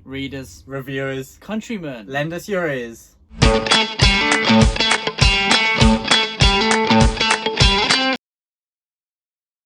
readers, reviewers, countrymen, lend us your ears.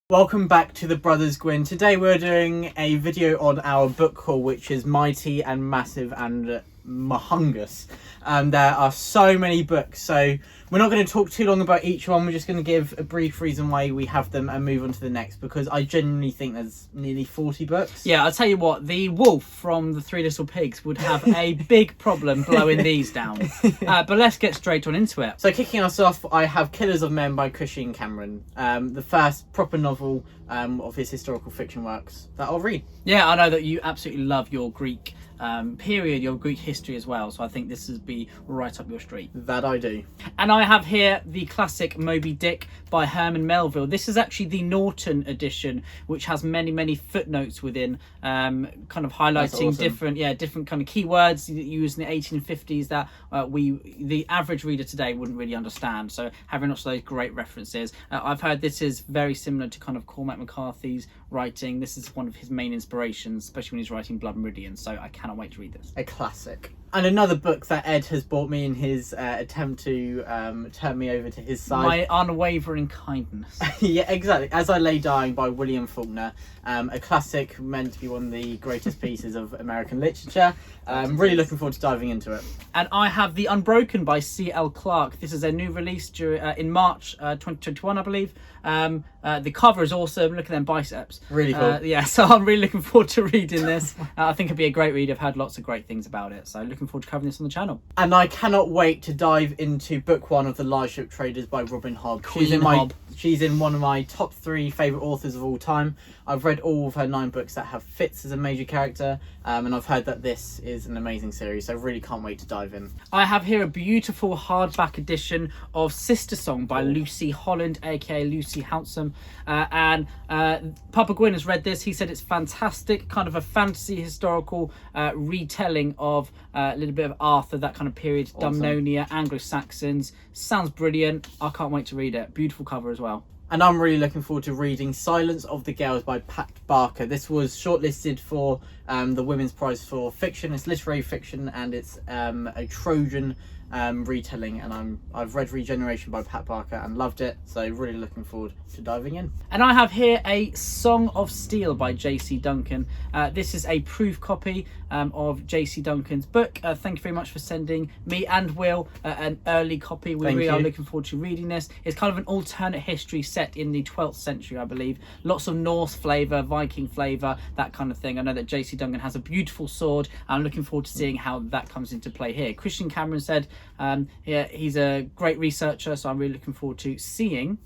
Welcome back to the Brothers Gwynne. Today we're doing a video on our book haul, which is mighty and massive and mahungus. There are so many books, so we're not going to talk too long about each one. We're just going to give a brief reason why we have them and move on to the next, because I genuinely think there's nearly 40 books. Yeah, I'll tell you what, the wolf from The Three Little Pigs would have a big problem blowing these down. But let's get straight on into it. So kicking us off, I have Killers of Men by Christian Cameron, the first proper novel of his historical fiction works that I'll read. Yeah, I know that you absolutely love your Greek period, your Greek history as well, so I think this would be right up your street. That I do. And I have here the classic Moby Dick by Herman Melville. This is actually the Norton edition, which has many footnotes within, kind of highlighting awesome. different kind of keywords used in the 1850s that the average reader today wouldn't really understand. So having lots of those great references. I've heard this is very similar to kind of Cormac McCarthy's writing. This is one of his main inspirations, especially when he's writing Blood Meridian. So I cannot wait to read this. A classic. And another book that Ed has bought me in his attempt to turn me over to his side. My unwavering kindness. Yeah, exactly. As I Lay Dying by William Faulkner. A classic meant to be one of the greatest pieces of American literature. Really looking forward to diving into it. And I have The Unbroken by C.L. Clarke. This is a new release in March 2021, I believe. The cover is awesome. Look at them biceps. Really cool. Yeah, so I'm really looking forward to reading this. I think it'll be a great read. I've heard lots of great things about it. So looking forward to covering this on the channel. And I cannot wait to dive into book one of The Large Ship Traders by Robin Hobb. She's in one of my top 3 favourite authors of all time. I've read all of her 9 books that have Fitz as a major character, and I've heard that this is an amazing series, so I really can't wait to dive in. I have here a beautiful hardback edition of Sister Song by Lucy Holland, aka Lucy Hounsom, and Papa Gwynne has read this. He said it's fantastic, kind of a fantasy historical retelling of a little bit of Arthur, that kind of period, Awesome. Dumnonia, Anglo-Saxons. Sounds brilliant. I can't wait to read it. Beautiful cover as well. And I'm really looking forward to reading Silence of the Gales by Pat Barker. This was shortlisted for the Women's Prize for Fiction. It's literary fiction, and it's a Trojan retelling, and I've read Regeneration by Pat Barker and loved it, so really looking forward to diving in. And I have here a Song of Steel by J.C. Duncan. This is a proof copy of J.C. Duncan's book. Thank you very much for sending me and Will an early copy. We really are looking forward to reading this. It's kind of an alternate history set in the 12th century, I believe. Lots of Norse flavour, Viking flavour, that kind of thing. I know that J.C. Duncan has a beautiful sword. I'm looking forward to seeing how that comes into play here. Christian Cameron said he's a great researcher, so I'm really looking forward to seeing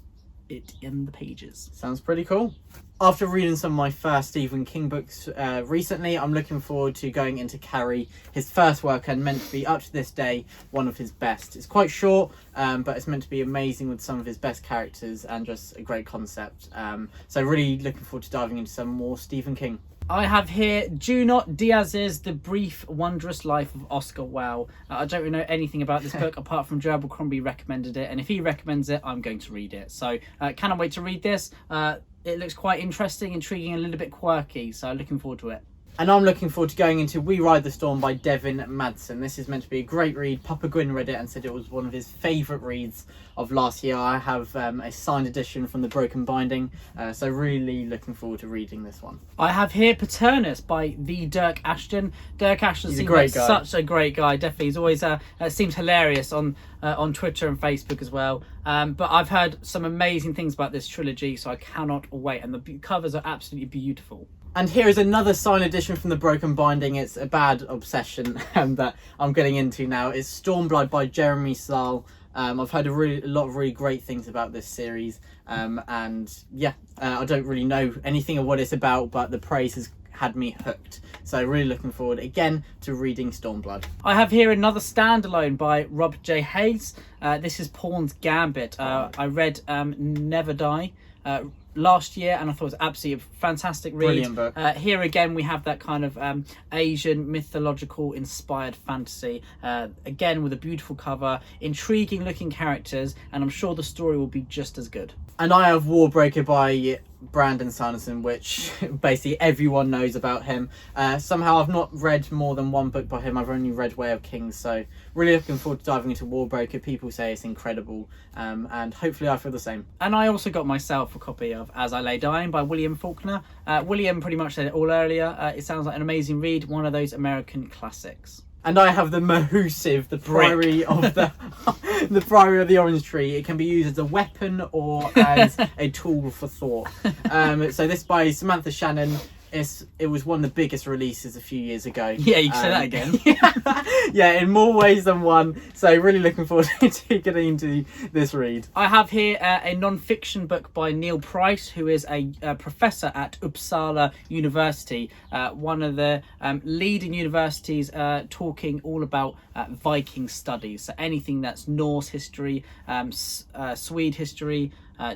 it in the pages. Sounds pretty cool. After reading some of my first Stephen King books recently, I'm looking forward to going into Carrie, his first work, and meant to be, up to this day, one of his best. It's quite short, but it's meant to be amazing with some of his best characters and just a great concept. So really looking forward to diving into some more Stephen King. I have here Junot Diaz's The Brief Wondrous Life of Oscar Wilde. I don't really know anything about this book apart from Joe Abercrombie recommended it, and if he recommends it, I'm going to read it. So cannot wait to read this. It looks quite interesting, intriguing, a little bit quirky, so looking forward to it. And I'm looking forward to going into We Ride the Storm by Devin Madsen. This is meant to be a great read. Papa Gwynne read it and said it was one of his favourite reads of last year. I have a signed edition from the Broken Binding, so really looking forward to reading this one. I have here Paternus by the Dirk Ashton. Dirk Ashton seems like such a great guy. Definitely, he's always seems hilarious on Twitter and Facebook as well. But I've heard some amazing things about this trilogy, so I cannot wait. And the covers are absolutely beautiful. And here is another signed edition from the Broken Binding. It's a bad obsession that I'm getting into now. It's Stormblood by Jeremy Stahl. I've heard a lot of really great things about this series, and yeah, I don't really know anything of what it's about, but the praise has had me hooked. So really looking forward again to reading Stormblood. I have here another standalone by Rob J. Hayes. This is Pawn's Gambit. I read Never Die last year, and I thought it was absolutely a fantastic read. Brilliant book. Here again we have that kind of Asian mythological inspired fantasy, again with a beautiful cover, intriguing looking characters, and I'm sure the story will be just as good. And I have Warbreaker by Brandon Sanderson, which basically everyone knows about him. Somehow I've not read more than one book by him. I've only read Way of Kings, so really looking forward to diving into Warbreaker. People say it's incredible, and hopefully I feel the same. And I also got myself a copy of As I Lay Dying by William Faulkner. William pretty much said it all earlier. It sounds like an amazing read, one of those American classics. And I have the Mahusive, the Priory of the Priory of the Orange Tree. It can be used as a weapon or as a tool for thought. So this by Samantha Shannon. It was one of the biggest releases a few years ago. Yeah, you can say that again. Yeah, in more ways than one. So really looking forward to getting into this read. I have here a non-fiction book by Neil Price, who is a professor at Uppsala University, one of the leading universities talking all about Viking studies. So anything that's Norse history, Swede history,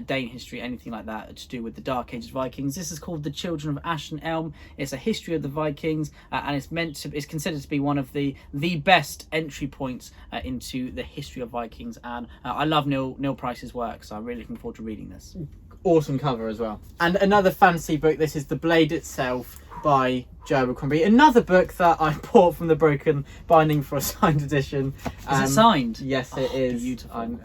Dane history, anything like that to do with the Dark Ages Vikings. This is called The Children of Ash and Elm. It's a history of the Vikings, and it's considered to be one of the best entry points into the history of Vikings. And I love Neil Price's work, so I'm really looking forward to reading this. Awesome cover as well. And another fantasy book. This is The Blade Itself by Joe Abercrombie. Another book that I bought from the Broken Binding for a signed edition. Is it signed? Yes, it is. Beautiful. I'm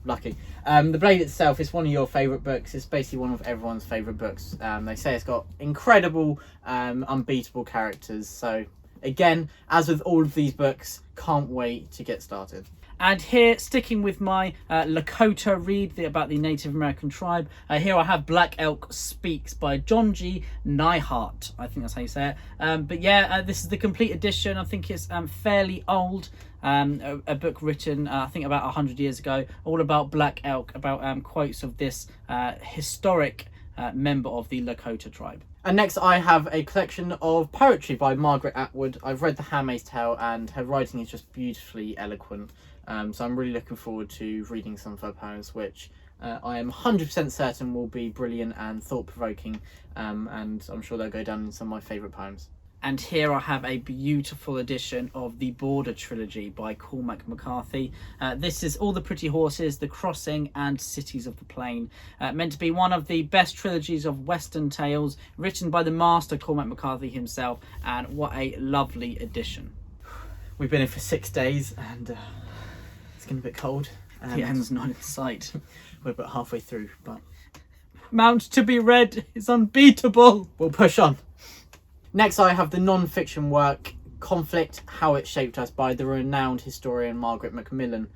lucky. The Blade Itself is one of your favourite books. It's basically one of everyone's favourite books. They say it's got incredible, unbeatable characters. So again, as with all of these books, can't wait to get started. And here, sticking with my Lakota read about the Native American tribe, here I have Black Elk Speaks by John G. Nyhart. I think that's how you say it. But yeah, this is the complete edition. I think it's fairly old. A book written, I think, about 100 years ago, all about Black Elk, about quotes of this historic member of the Lakota tribe. And next I have a collection of poetry by Margaret Atwood. I've read The Handmaid's Tale and her writing is just beautifully eloquent. So I'm really looking forward to reading some of her poems, which I am 100% certain will be brilliant and thought-provoking, and I'm sure they'll go down in some of my favourite poems. And here I have a beautiful edition of the Border trilogy by Cormac McCarthy. This is All the Pretty Horses, The Crossing and Cities of the Plain. Meant to be one of the best trilogies of Western tales, written by the master Cormac McCarthy himself, and what a lovely edition. We've been here for 6 days and it's getting a bit cold. The end's not in sight. We're about halfway through, but Mount to be read is unbeatable. We'll push on. Next I have the non-fiction work Conflict, How It Shaped Us by the renowned historian Margaret Macmillan.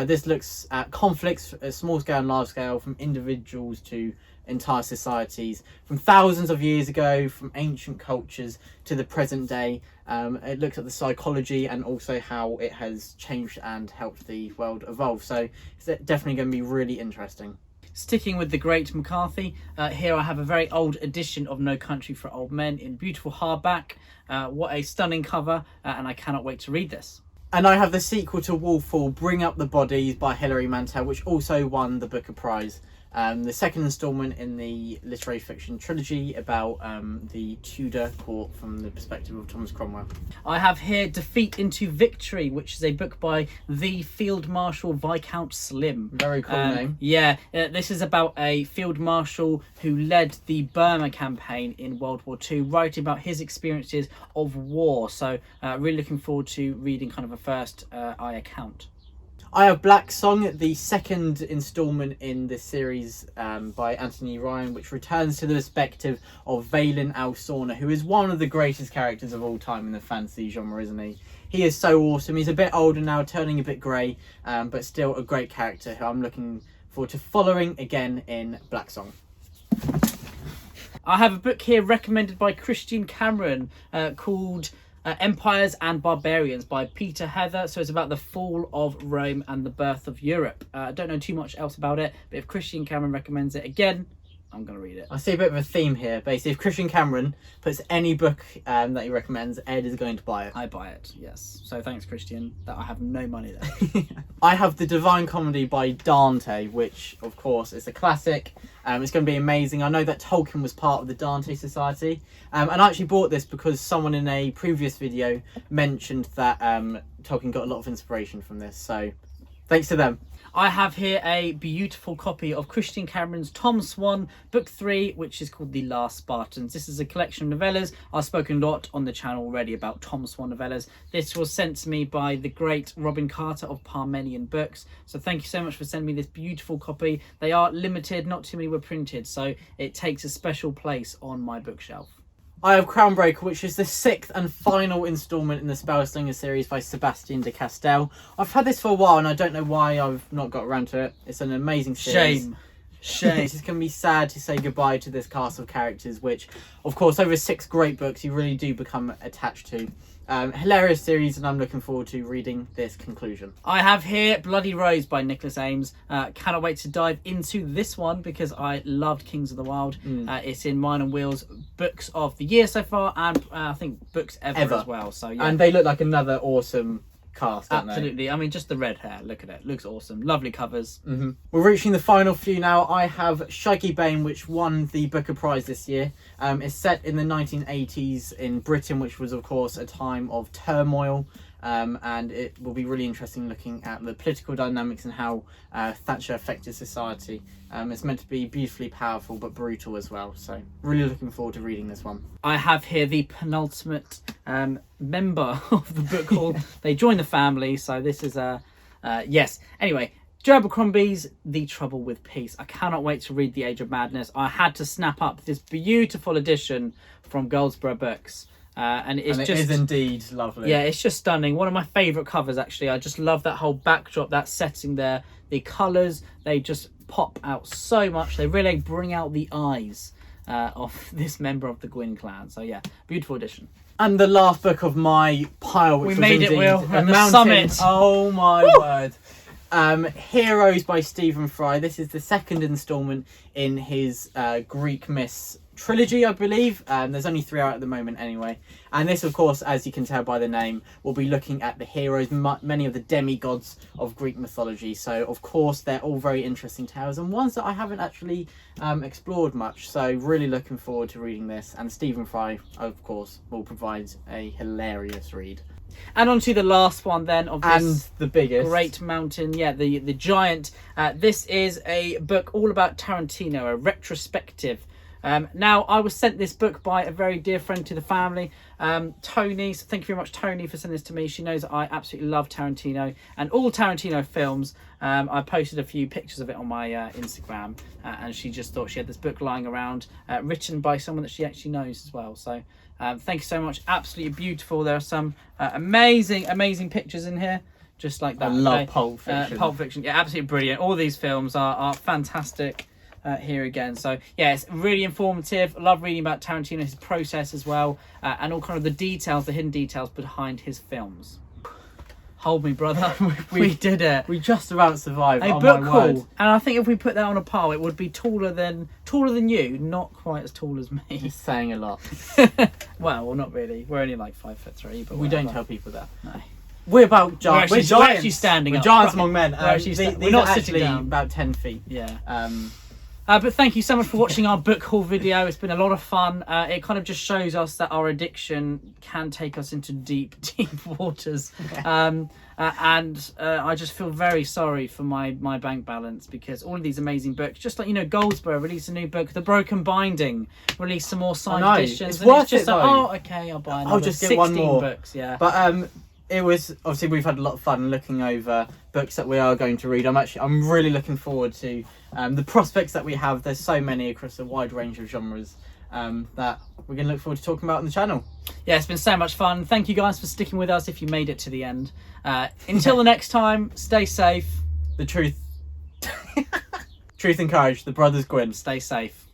This looks at conflicts at small scale and large scale, from individuals to entire societies, from thousands of years ago, from ancient cultures to the present day. It looks at the psychology and also how it has changed and helped the world evolve. So it's definitely going to be really interesting. Sticking with the great McCarthy, here I have a very old edition of No Country for Old Men in beautiful hardback. What a stunning cover, and I cannot wait to read this. And I have the sequel to Wolfall, Bring Up the Bodies by Hilary Mantel, which also won the Booker Prize. The second instalment in the literary fiction trilogy about the Tudor court from the perspective of Thomas Cromwell. I have here Defeat into Victory, which is a book by the Field Marshal Viscount Slim. Very cool name. Yeah, this is about a Field Marshal who led the Burma campaign in World War II, writing about his experiences of war. So really looking forward to reading kind of a first eye account. I have Black Song, the second instalment in this series by Anthony Ryan, which returns to the perspective of Valen Al-Sorna, who is one of the greatest characters of all time in the fantasy genre, isn't he? He is so awesome. He's a bit older now, turning a bit grey, but still a great character who I'm looking forward to following again in Black Song. I have a book here recommended by Christian Cameron called Empires and Barbarians by Peter Heather. So it's about the fall of Rome and the birth of Europe. I don't know too much else about it, but if Christian Cameron recommends it again, I'm going to read it. I see a bit of a theme here. Basically, if Christian Cameron puts any book that he recommends, Ed is going to buy it. I buy it, yes. So thanks, Christian, that I have no money there. I have The Divine Comedy by Dante, which, of course, is a classic. It's going to be amazing. I know that Tolkien was part of the Dante Society. And I actually bought this because someone in a previous video mentioned that Tolkien got a lot of inspiration from this. So Thanks to them. I have here a beautiful copy of Christian Cameron's Tom Swan, Book 3, which is called The Last Spartans. This is a collection of novellas. I've spoken a lot on the channel already about Tom Swan novellas. This was sent to me by the great Robin Carter of Parmenion Books. So thank you so much for sending me this beautiful copy. They are limited, not too many were printed, so it takes a special place on my bookshelf. I have Crownbreaker, which is the 6th and final instalment in the Spellslinger series by Sebastian de Castell. I've had this for a while and I don't know why I've not got around to it. It's an amazing series. Shame. It's just going to be sad to say goodbye to this cast of characters, which, of course, over 6 great books you really do become attached to. Hilarious series, and I'm looking forward to reading this conclusion. I have here Bloody Rose by Nicholas Ames. Cannot wait to dive into this one because I loved Kings of the Wild. It's in mine and Will's books of the year so far, and I think books ever as well. So yeah. And they look like another awesome cast, don't Absolutely. they? I mean, just the red hair. Look at it. Looks awesome. Lovely covers. We're reaching the final few now. I have Shikey Bane, which won the Booker Prize this year. It's set in the 1980s in Britain, which was, of course, a time of turmoil. And it will be really interesting looking at the political dynamics and how Thatcher affected society. It's meant to be beautifully powerful but brutal as well. So really looking forward to reading this one. I have here the penultimate member of the book haul. They join the family, so this is yes. Anyway, Joe Abercrombie's The Trouble with Peace. I cannot wait to read The Age of Madness. I had to snap up this beautiful edition from Goldsborough Books. And it is indeed lovely. Yeah, it's just stunning. One of my favourite covers, actually. I just love that whole backdrop, that setting there. The colours, they just pop out so much. They really bring out the eyes of this member of the Gwynne clan. So yeah, beautiful edition. And the last book of my pile, which we was made it, indeed Will, a at the mountain. summit. Oh my Woo! word. Heroes by Stephen Fry. This is the 2nd instalment in his Greek myths trilogy, I believe. There's only 3 out at the moment anyway. And this, of course, as you can tell by the name, will be looking at the heroes, many of the demigods of Greek mythology. So, of course, they're all very interesting tales and ones that I haven't actually explored much. So, really looking forward to reading this. And Stephen Fry, of course, will provide a hilarious read. And on to the last one then of this and the biggest great mountain, the giant. This is a book all about Tarantino, a retrospective. Now, I was sent this book by a very dear friend to the family, Tony. So thank you very much, Tony, for sending this to me. She knows that I absolutely love Tarantino and all Tarantino films. I posted a few pictures of it on my Instagram, and she just thought she had this book lying around, written by someone that she actually knows as well. So thank you so much. Absolutely beautiful. There are some amazing pictures in here. Just like that. I love Pulp Fiction. Pulp Fiction, yeah, absolutely brilliant. All these films are fantastic. Here again, so yeah, it's really informative. I love reading about Tarantino, his process as well, and all kind of the details, the hidden details behind his films. Hold me, brother. we did it. We just about survived. A book haul, and I think if we put that on a pile, it would be taller than you, not quite as tall as me. He's saying a lot. Well, not really. We're only like 5'3", but we don't tell people that. No. We're about giants. We're actually standing we're up. giants among men. We're not sitting down. About 10 feet. Yeah. But thank you so much for watching our book haul video. It's been a lot of fun. It kind of just shows us that our addiction can take us into deep waters. And I just feel very sorry for my bank balance, because all of these amazing books, just like, Goldsborough released a new book, The Broken Binding released some more signed editions. It's worth just it, like, though. oh, okay, I'll buy another. I'll just get one more. books, yeah. But it was, obviously, we've had a lot of fun looking over books that we are going to read. I'm really looking forward to the prospects that we have. There's so many across a wide range of genres that we're going to look forward to talking about on the channel. Yeah, it's been so much fun. Thank you guys for sticking with us if you made it to the end. Until the next time, stay safe. The truth and courage, the Brothers Gwynne. Stay safe.